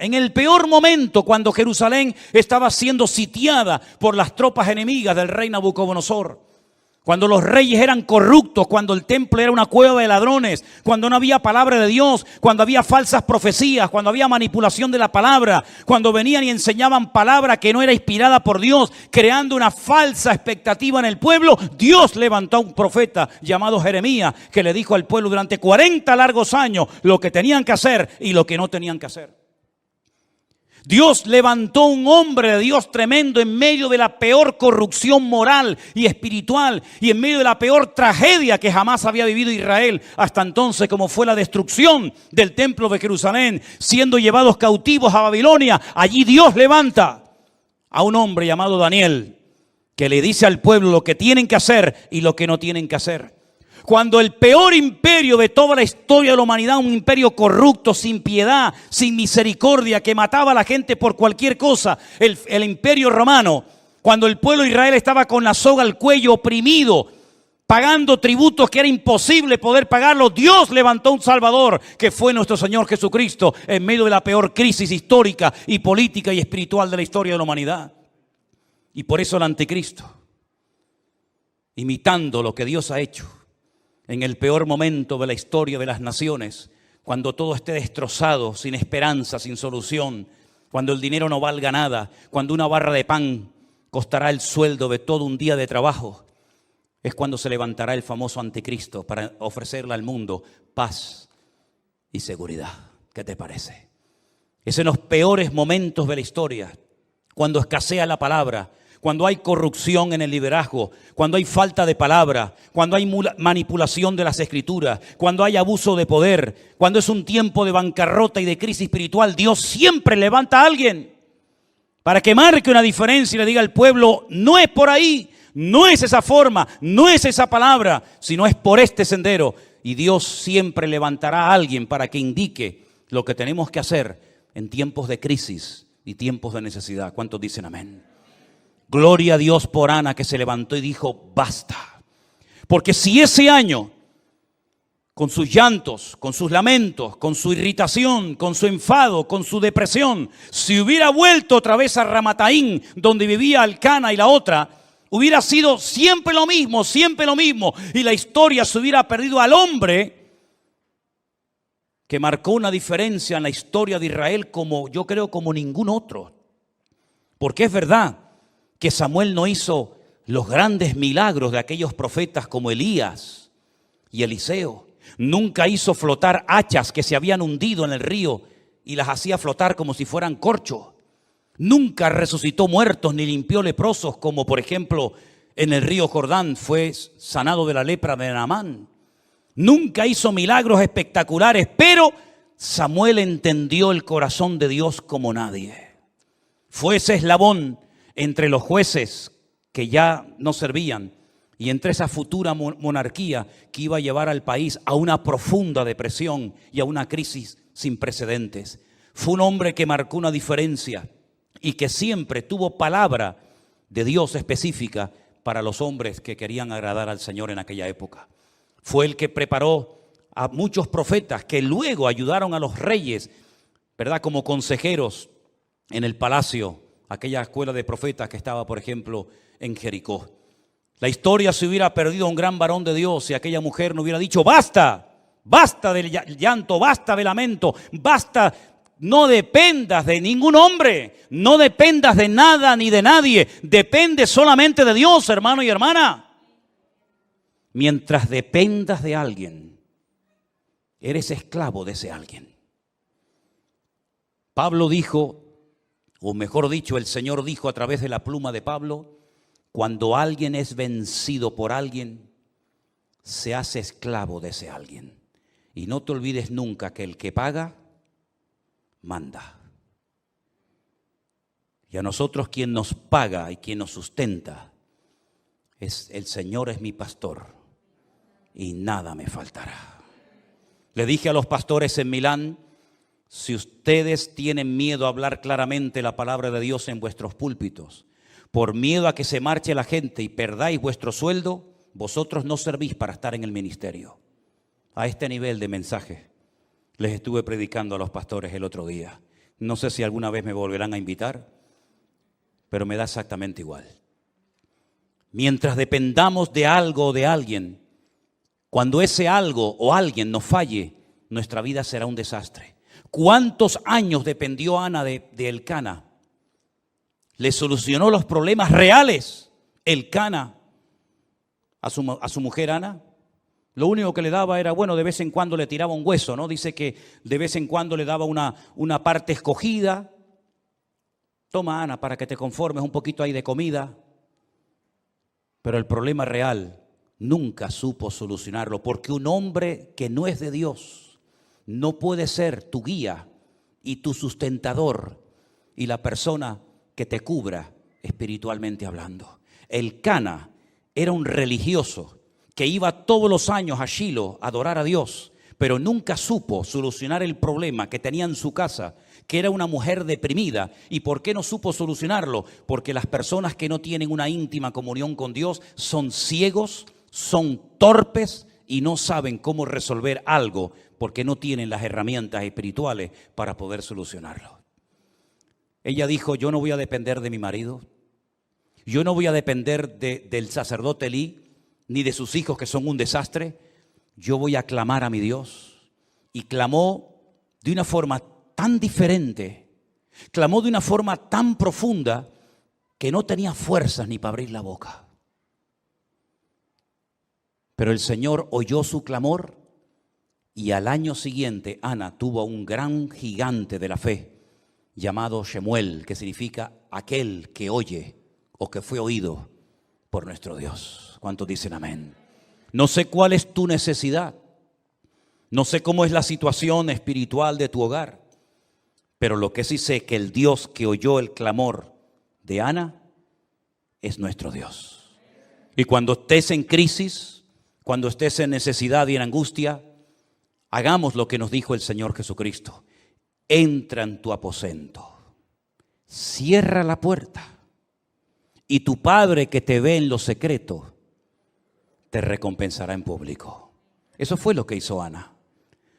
cuando Jerusalén estaba siendo sitiada por las tropas enemigas del rey Nabucodonosor, cuando los reyes eran corruptos, cuando el templo era una cueva de ladrones, cuando no había palabra de Dios, cuando había falsas profecías, cuando había manipulación de la palabra, cuando venían y enseñaban palabra que no era inspirada por Dios, creando una falsa expectativa en el pueblo, Dios levantó a un profeta llamado Jeremías que le dijo al pueblo durante 40 largos años lo que tenían que hacer y lo que no tenían que hacer. Dios levantó un hombre de Dios tremendo en medio de la peor corrupción moral y espiritual y en medio de la peor tragedia que jamás había vivido Israel hasta entonces, como fue la destrucción del templo de Jerusalén, siendo llevados cautivos a Babilonia. Allí Dios levanta a un hombre llamado Daniel que le dice al pueblo lo que tienen que hacer y lo que no tienen que hacer. Cuando el peor imperio de toda la historia de la humanidad, un imperio corrupto, sin piedad, sin misericordia, que mataba a la gente por cualquier cosa, el imperio romano, cuando el pueblo de Israel estaba con la soga al cuello, oprimido, pagando tributos que era imposible poder pagarlos, Dios levantó un Salvador que fue nuestro Señor Jesucristo en medio de la peor crisis histórica y política y espiritual de la historia de la humanidad. Y por eso el anticristo, imitando lo que Dios ha hecho, en el peor momento de la historia de las naciones, cuando todo esté destrozado, sin esperanza, sin solución, cuando el dinero no valga nada, cuando una barra de pan costará el sueldo de todo un día de trabajo, es cuando se levantará el famoso anticristo para ofrecerle al mundo paz y seguridad. ¿Qué te parece? Es en los peores momentos de la historia, cuando escasea la palabra, cuando hay corrupción en el liderazgo, cuando hay falta de palabra, cuando hay manipulación de las escrituras, cuando hay abuso de poder, cuando es un tiempo de bancarrota y de crisis espiritual, Dios siempre levanta a alguien para que marque una diferencia y le diga al pueblo, no es por ahí, no es esa forma, no es esa palabra, sino es por este sendero. Y Dios siempre levantará a alguien para que indique lo que tenemos que hacer en tiempos de crisis y tiempos de necesidad. ¿Cuántos dicen amén? Gloria a Dios por Ana, que se levantó y dijo, basta. Porque si ese año, con sus llantos, con sus lamentos, con su irritación, con su enfado, con su depresión, si hubiera vuelto otra vez a Ramataín, donde vivía Elcana y la otra, hubiera sido siempre lo mismo, y la historia se hubiera perdido al hombre que marcó una diferencia en la historia de Israel como yo creo como ningún otro. Porque es verdad que Samuel no hizo los grandes milagros de aquellos profetas como Elías y Eliseo. Nunca hizo flotar hachas que se habían hundido en el río y las hacía flotar como si fueran corcho. Nunca resucitó muertos ni limpió leprosos como por ejemplo en el río Jordán fue sanado de la lepra de Naamán. Nunca hizo milagros espectaculares, pero Samuel entendió el corazón de Dios como nadie. Fue ese eslabón entre los jueces que ya no servían y entre esa futura monarquía que iba a llevar al país a una profunda depresión y a una crisis sin precedentes. Fue un hombre que marcó una diferencia y que siempre tuvo palabra de Dios específica para los hombres que querían agradar al Señor en aquella época. Fue el que preparó a muchos profetas que luego ayudaron a los reyes, ¿verdad?, como consejeros en el palacio, aquella escuela de profetas que estaba, por ejemplo, en Jericó. La historia se hubiera perdido a un gran varón de Dios si aquella mujer no hubiera dicho, basta, basta del llanto, basta de lamento, basta, no dependas de ningún hombre, no dependas de nada ni de nadie, depende solamente de Dios, hermano y hermana. Mientras dependas de alguien, eres esclavo de ese alguien. Pablo dijo, o mejor dicho, el Señor dijo a través de la pluma de Pablo, cuando alguien es vencido por alguien, se hace esclavo de ese alguien. Y no te olvides nunca que el que paga, manda. Y a nosotros quien nos paga y quien nos sustenta, es el Señor es mi pastor y nada me faltará. Le dije a los pastores en Milán, si ustedes tienen miedo a hablar claramente la palabra de Dios en vuestros púlpitos, por miedo a que se marche la gente y perdáis vuestro sueldo, vosotros no servís para estar en el ministerio. A este nivel de mensaje les estuve predicando a los pastores el otro día. No sé si alguna vez me volverán a invitar, pero me da exactamente igual. mientras dependamos de algo o de alguien, cuando ese algo o alguien nos falle, nuestra vida será un desastre. ¿Cuántos años dependió Ana de Elcana? Le solucionó los problemas reales Elcana a su mujer Ana. Lo único que le daba era, bueno, de vez en cuando le tiraba un hueso, ¿no? Dice que de vez en cuando le daba una parte escogida. Toma, Ana, para que te conformes, un poquito ahí de comida. Pero el problema real nunca supo solucionarlo, porque un hombre que no es de Dios no puede ser tu guía y tu sustentador y la persona que te cubra espiritualmente hablando. Elcana era un religioso que iba todos los años a Shilo a adorar a Dios, pero nunca supo solucionar el problema que tenía en su casa, que era una mujer deprimida. ¿Y por qué no supo solucionarlo? Porque las personas que no tienen una íntima comunión con Dios son ciegos, son torpes y no saben cómo resolver algo porque no tienen las herramientas espirituales para poder solucionarlo. Ella dijo, yo no voy a depender de mi marido, yo no voy a depender del sacerdote Elí, ni de sus hijos que son un desastre. Yo voy a clamar a mi Dios. Y clamó de una forma tan diferente, clamó de una forma tan profunda que no tenía fuerzas ni para abrir la boca. Pero el Señor oyó su clamor y al año siguiente Ana tuvo a un gran gigante de la fe llamado Shemuel, que significa aquel que oye o que fue oído por nuestro Dios. ¿Cuántos dicen amén? No sé cuál es tu necesidad, no sé cómo es la situación espiritual de tu hogar, pero lo que sí sé es que el Dios que oyó el clamor de Ana es nuestro Dios. Y cuando estés en crisis, cuando estés en necesidad y en angustia, hagamos lo que nos dijo el Señor Jesucristo. Entra en tu aposento, cierra la puerta y tu Padre que te ve en lo secreto te recompensará en público. Eso fue lo que hizo Ana.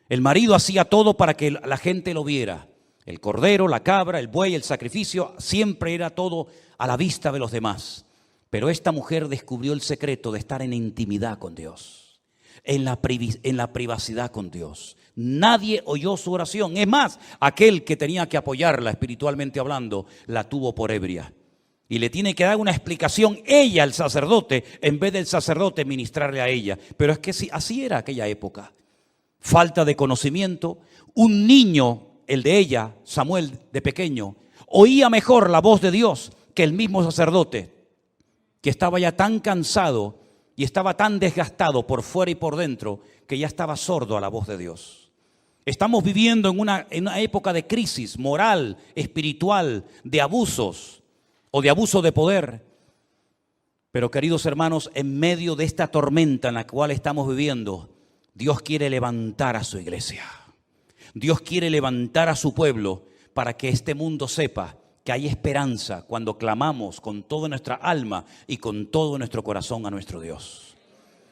El marido hacía todo para que la gente lo viera. El cordero, la cabra, el buey, el sacrificio, siempre era todo a la vista de los demás. Pero esta mujer descubrió el secreto de estar en intimidad con Dios, en la privacidad con Dios. Nadie oyó su oración. Es más, aquel que tenía que apoyarla espiritualmente hablando, la tuvo por ebria. Y le tiene que dar una explicación ella al sacerdote, en vez del sacerdote ministrarle a ella. Pero es que así era aquella época. Falta de conocimiento. Un niño, el de ella, Samuel de pequeño, oía mejor la voz de Dios que el mismo sacerdote, que estaba ya tan cansado y estaba tan desgastado por fuera y por dentro, que ya estaba sordo a la voz de Dios. Estamos viviendo en una época de crisis moral, espiritual, de abusos o de abuso de poder. Pero queridos hermanos, en medio de esta tormenta en la cual estamos viviendo, Dios quiere levantar a su iglesia. Dios quiere levantar a su pueblo para que este mundo sepa que hay esperanza cuando clamamos con toda nuestra alma y con todo nuestro corazón a nuestro Dios.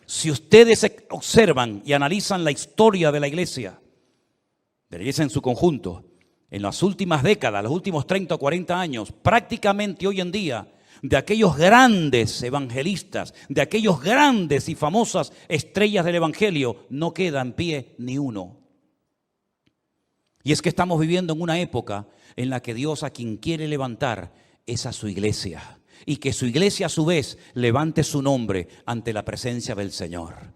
Si ustedes observan y analizan la historia de la iglesia en su conjunto, en las últimas décadas, los últimos 30 o 40 años, prácticamente hoy en día, de aquellos grandes evangelistas, de aquellos grandes y famosas estrellas del evangelio, no queda en pie ni uno. Y es que estamos viviendo en una época en la que Dios a quien quiere levantar es a su iglesia. Y que su iglesia a su vez levante su nombre ante la presencia del Señor.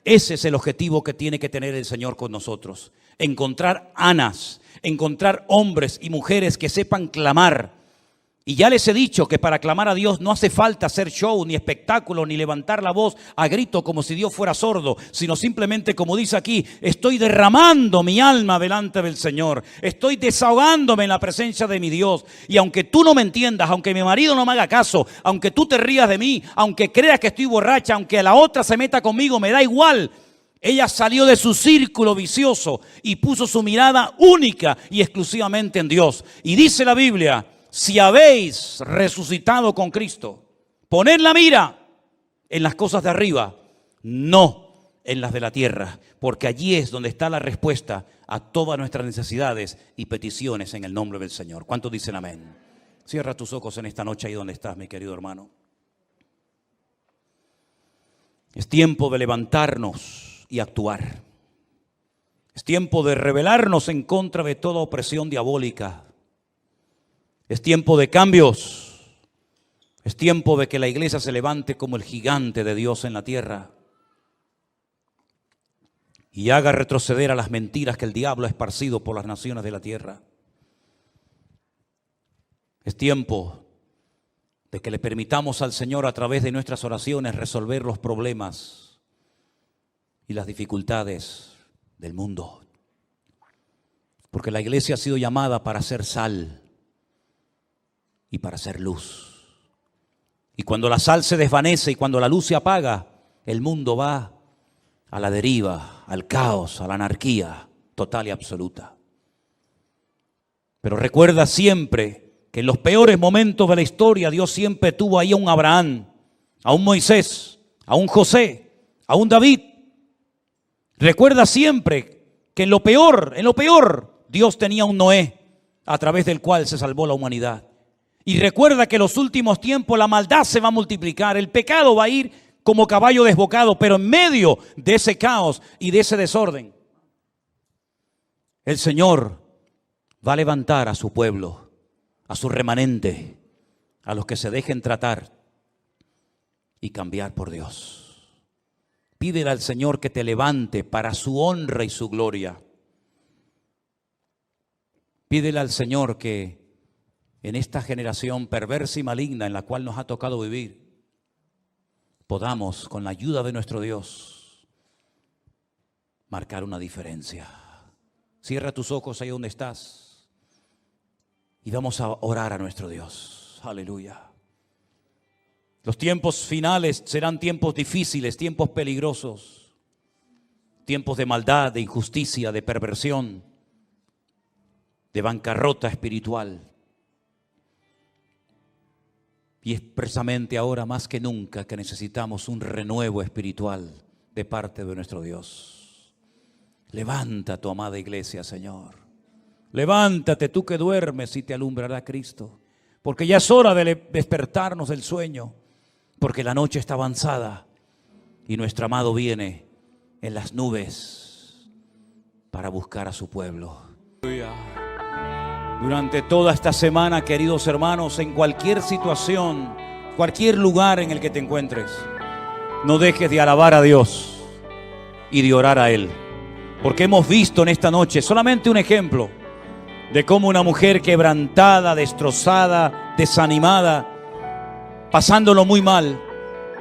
Ese es el objetivo que tiene que tener el Señor con nosotros. Encontrar Anas, encontrar hombres y mujeres que sepan clamar. Y ya les he dicho que para clamar a Dios no hace falta hacer show, ni espectáculo, ni levantar la voz a grito como si Dios fuera sordo, sino simplemente, como dice aquí, estoy derramando mi alma delante del Señor. Estoy desahogándome en la presencia de mi Dios. Y aunque tú no me entiendas, aunque mi marido no me haga caso, aunque tú te rías de mí, aunque creas que estoy borracha, aunque la otra se meta conmigo, me da igual. Ella salió de su círculo vicioso y puso su mirada única y exclusivamente en Dios. Y dice la Biblia: si habéis resucitado con Cristo, poned la mira en las cosas de arriba, no en las de la tierra, porque allí es donde está la respuesta a todas nuestras necesidades y peticiones en el nombre del Señor. ¿Cuántos dicen amén? Cierra tus ojos en esta noche ahí donde estás, mi querido hermano. Es tiempo de levantarnos y actuar. Es tiempo de rebelarnos en contra de toda opresión diabólica. Es tiempo de cambios. Es tiempo de que la iglesia se levante como el gigante de Dios en la tierra y haga retroceder a las mentiras que el diablo ha esparcido por las naciones de la tierra. Es tiempo de que le permitamos al Señor a través de nuestras oraciones resolver los problemas y las dificultades del mundo. Porque la iglesia ha sido llamada para ser sal y para ser luz. Y cuando la sal se desvanece y cuando la luz se apaga, el mundo va a la deriva, al caos, a la anarquía total y absoluta. Pero recuerda siempre que en los peores momentos de la historia Dios siempre tuvo ahí a un Abraham, a un Moisés, a un José, a un David. Recuerda siempre que en lo peor, Dios tenía un Noé a través del cual se salvó la humanidad. Y recuerda que en los últimos tiempos la maldad se va a multiplicar, el pecado va a ir como caballo desbocado, pero en medio de ese caos y de ese desorden, el Señor va a levantar a su pueblo, a su remanente, a los que se dejen tratar y cambiar por Dios. Pídele al Señor que te levante para su honra y su gloria. Pídele al Señor que en esta generación perversa y maligna en la cual nos ha tocado vivir, podamos, con la ayuda de nuestro Dios, marcar una diferencia. Cierra tus ojos ahí donde estás y vamos a orar a nuestro Dios. Aleluya. Los tiempos finales serán tiempos difíciles, tiempos peligrosos, tiempos de maldad, de injusticia, de perversión, de bancarrota espiritual. Y es precisamente ahora más que nunca que necesitamos un renuevo espiritual de parte de nuestro Dios. Levanta tu amada iglesia, Señor. Levántate tú que duermes y te alumbrará Cristo. Porque ya es hora de despertarnos del sueño. Porque la noche está avanzada y nuestro amado viene en las nubes para buscar a su pueblo. Durante toda esta semana, queridos hermanos, en cualquier situación, cualquier lugar en el que te encuentres, no dejes de alabar a Dios y de orar a Él. Porque hemos visto en esta noche solamente un ejemplo de cómo una mujer quebrantada, destrozada, desanimada, pasándolo muy mal,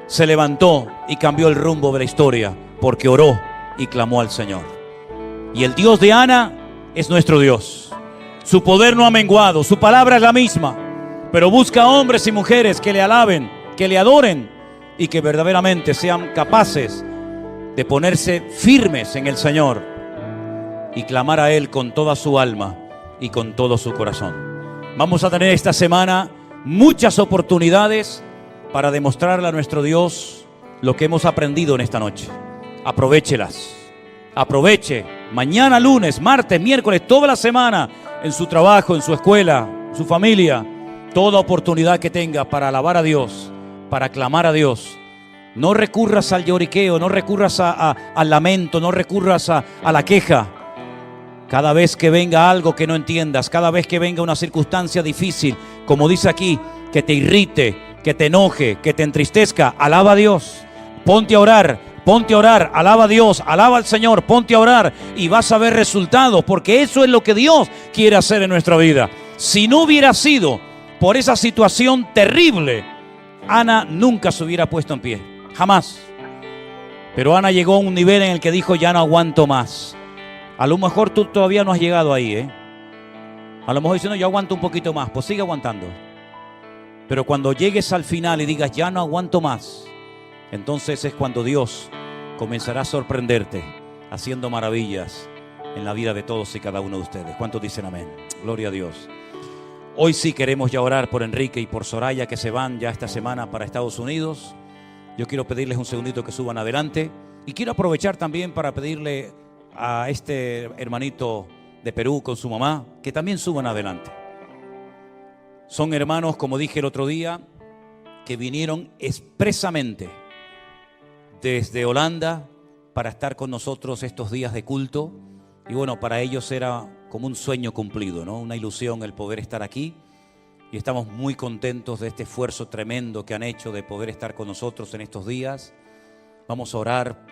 se levantó y cambió el rumbo de la historia porque oró y clamó al Señor. Y el Dios de Ana es nuestro Dios. Su poder no ha menguado, su palabra es la misma, pero busca hombres y mujeres que le alaben, que le adoren y que verdaderamente sean capaces de ponerse firmes en el Señor y clamar a Él con toda su alma y con todo su corazón. Vamos a tener esta semana muchas oportunidades para demostrarle a nuestro Dios lo que hemos aprendido en esta noche. Aprovéchelas. Aproveche mañana, lunes, martes, miércoles, toda la semana, en su trabajo, en su escuela, su familia, toda oportunidad que tenga para alabar a Dios, para clamar a Dios. No recurras al lloriqueo, no recurras al lamento, no recurras a la queja. Cada vez que venga algo que no entiendas, cada vez que venga una circunstancia difícil, como dice aquí, que te irrite, que te enoje, que te entristezca, alaba a Dios. Ponte a orar, alaba a Dios, alaba al Señor, ponte a orar y vas a ver resultados, porque eso es lo que Dios quiere hacer en nuestra vida. Si no hubiera sido por esa situación terrible, Ana nunca se hubiera puesto en pie, jamás. Pero Ana llegó a un nivel en el que dijo, ya no aguanto más. A lo mejor tú todavía no has llegado ahí, A lo mejor dices, no, yo aguanto un poquito más, pues sigue aguantando. Pero cuando llegues al final y digas, ya no aguanto más, entonces es cuando Dios comenzará a sorprenderte, haciendo maravillas en la vida de todos y cada uno de ustedes. ¿Cuántos dicen amén? Gloria a Dios. Hoy sí queremos ya orar por Enrique y por Soraya, que se van ya esta semana para Estados Unidos. Yo quiero pedirles un segundito que suban adelante. Y quiero aprovechar también para pedirle a este hermanito de Perú con su mamá, que también suban adelante. Son hermanos, como dije el otro día, que vinieron expresamente desde Holanda para estar con nosotros estos días de culto. Y bueno, para ellos era como un sueño cumplido, ¿no? Una ilusión el poder estar aquí. Y estamos muy contentos de este esfuerzo tremendo que han hecho de poder estar con nosotros en estos días. Vamos a orar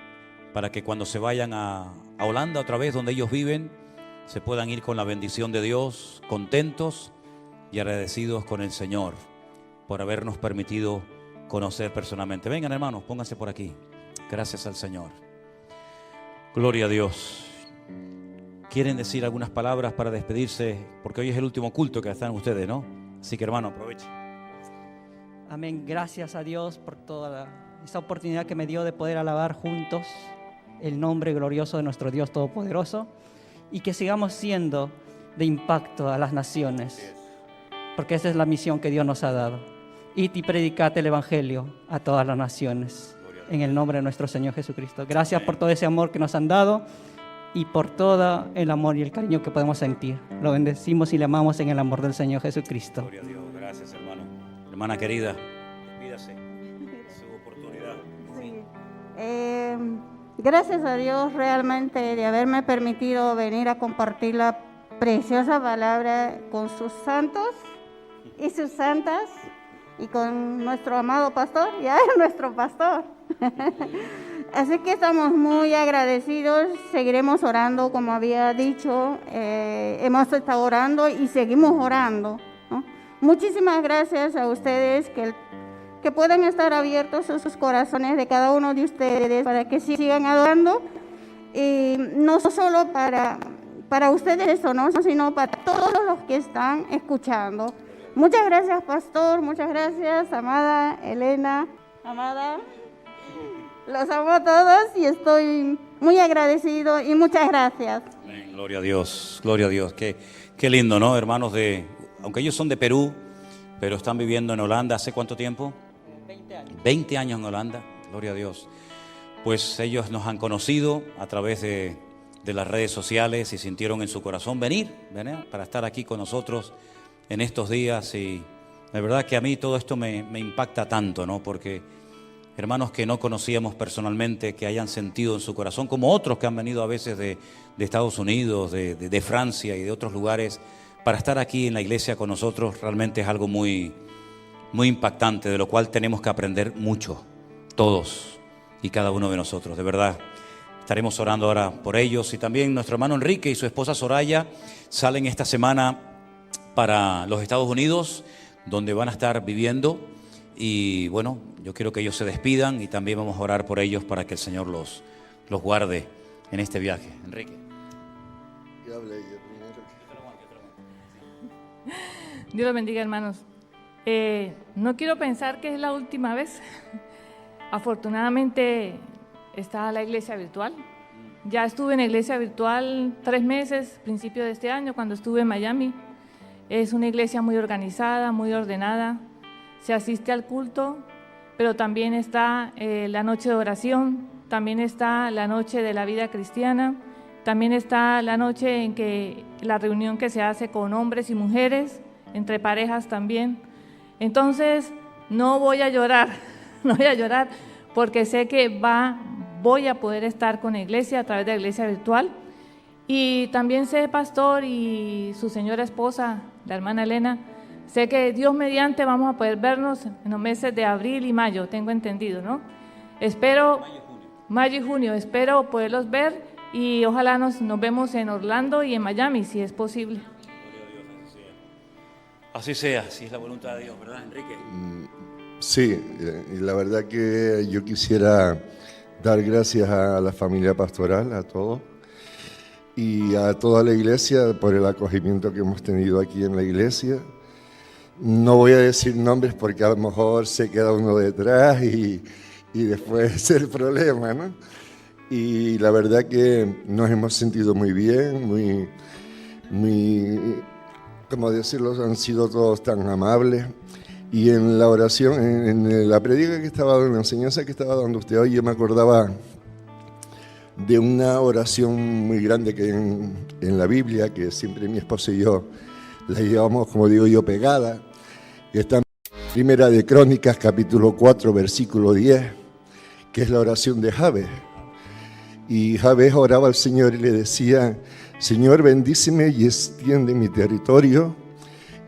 para que cuando se vayan a Holanda otra vez, donde ellos viven, se puedan ir con la bendición de Dios, contentos y agradecidos con el Señor por habernos permitido conocer personalmente. Vengan, hermanos, pónganse por aquí. Gracias al Señor. Gloria a Dios. ¿Quieren decir algunas palabras para despedirse? Porque hoy es el último culto que están ustedes, ¿no? Así que, hermano, aprovechen. Amén. Gracias a Dios por toda esta oportunidad que me dio de poder alabar juntos el nombre glorioso de nuestro Dios Todopoderoso, y que sigamos siendo de impacto a las naciones, porque esa es la misión que Dios nos ha dado. Id y predicad el Evangelio a todas las naciones, en el nombre de nuestro Señor Jesucristo. Gracias por todo ese amor que nos han dado y por todo el amor y el cariño que podemos sentir. Lo bendecimos y le amamos en el amor del Señor Jesucristo. Gloria a Dios. Gracias, hermano. Hermana querida, despídase. Su oportunidad. Sí. Gracias a Dios realmente de haberme permitido venir a compartir la preciosa palabra con sus santos y sus santas y con nuestro amado pastor, ya es nuestro pastor. Así que estamos muy agradecidos, seguiremos orando como había dicho, hemos estado orando y seguimos orando, ¿no? Muchísimas gracias a ustedes que pueden estar abiertos sus corazones de cada uno de ustedes para que sigan adorando, y no solo para ustedes, ¿no? Sino para todos los que están escuchando. Muchas gracias, pastor, muchas gracias, amada Elena, amada. Los amo a todos y estoy muy agradecido y muchas gracias. Amén. Gloria a Dios, gloria a Dios. Qué lindo, ¿no? Hermanos aunque ellos son de Perú, pero están viviendo en Holanda. ¿Hace cuánto tiempo? 20 años. 20 años en Holanda, gloria a Dios. Pues ellos nos han conocido a través de las redes sociales y sintieron en su corazón venir para estar aquí con nosotros en estos días. Y la verdad que a mí todo esto me impacta tanto, ¿no? Porque hermanos que no conocíamos personalmente, que hayan sentido en su corazón, como otros que han venido a veces de Estados Unidos, de Francia y de otros lugares, para estar aquí en la iglesia con nosotros, realmente es algo muy, muy impactante, de lo cual tenemos que aprender mucho, todos y cada uno de nosotros, de verdad. Estaremos orando ahora por ellos, y también nuestro hermano Enrique y su esposa Soraya salen esta semana para los Estados Unidos, donde van a estar viviendo. Y bueno, yo quiero que ellos se despidan y también vamos a orar por ellos para que el Señor los guarde en este viaje. Enrique. Yo hablé yo primero. Dios los bendiga, hermanos. No quiero pensar que es la última vez. Afortunadamente está la iglesia virtual. Ya estuve en la iglesia virtual 3 meses, principio de este año, cuando estuve en Miami. Es una iglesia muy organizada, muy ordenada. Se asiste al culto, pero también está la noche de oración, también está la noche de la vida cristiana, también está la noche en que la reunión que se hace con hombres y mujeres, entre parejas también. Entonces, no voy a llorar, no voy a llorar, porque sé que voy a poder estar con la iglesia a través de la iglesia virtual. Y también sé, pastor, y su señora esposa, la hermana Elena, sé que Dios mediante vamos a poder vernos en los meses de abril y mayo, tengo entendido, ¿no? Espero, mayo y junio, espero poderlos ver, y ojalá nos vemos en Orlando y en Miami, si es posible. Así sea, si es la voluntad de Dios, ¿verdad, Enrique? Sí, y la verdad que yo quisiera dar gracias a la familia pastoral, a todos, y a toda la iglesia por el acogimiento que hemos tenido aquí en la iglesia. No voy a decir nombres porque a lo mejor se queda uno detrás y después es el problema, ¿no? Y la verdad que nos hemos sentido muy bien, muy, ¿cómo decirlo? Han sido todos tan amables. Y en la oración, en la predica que estaba dando, en la enseñanza que estaba dando usted hoy, yo me acordaba de una oración muy grande que hay en la Biblia, que siempre mi esposa y yo la llevamos, como digo yo, pegada, que está en Primera de Crónicas, capítulo 4, versículo 10, que es la oración de Jabez. Y Jabez oraba al Señor y le decía: Señor, bendíceme y extiende mi territorio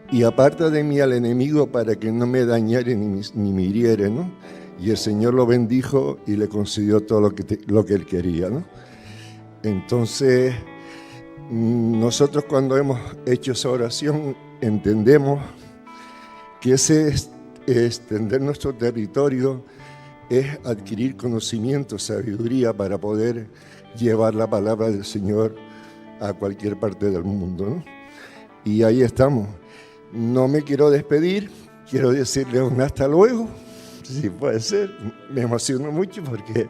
y aparta de mí al enemigo para que no me dañare ni me hiriere, ¿no? Y el Señor lo bendijo y le concedió todo lo que él quería, ¿no? Entonces, nosotros cuando hemos hecho esa oración entendemos que ese extender nuestro territorio es adquirir conocimiento, sabiduría para poder llevar la palabra del Señor a cualquier parte del mundo, ¿no? Y ahí estamos. No me quiero despedir, quiero decirle un hasta luego, si puede ser. Me emociono mucho porque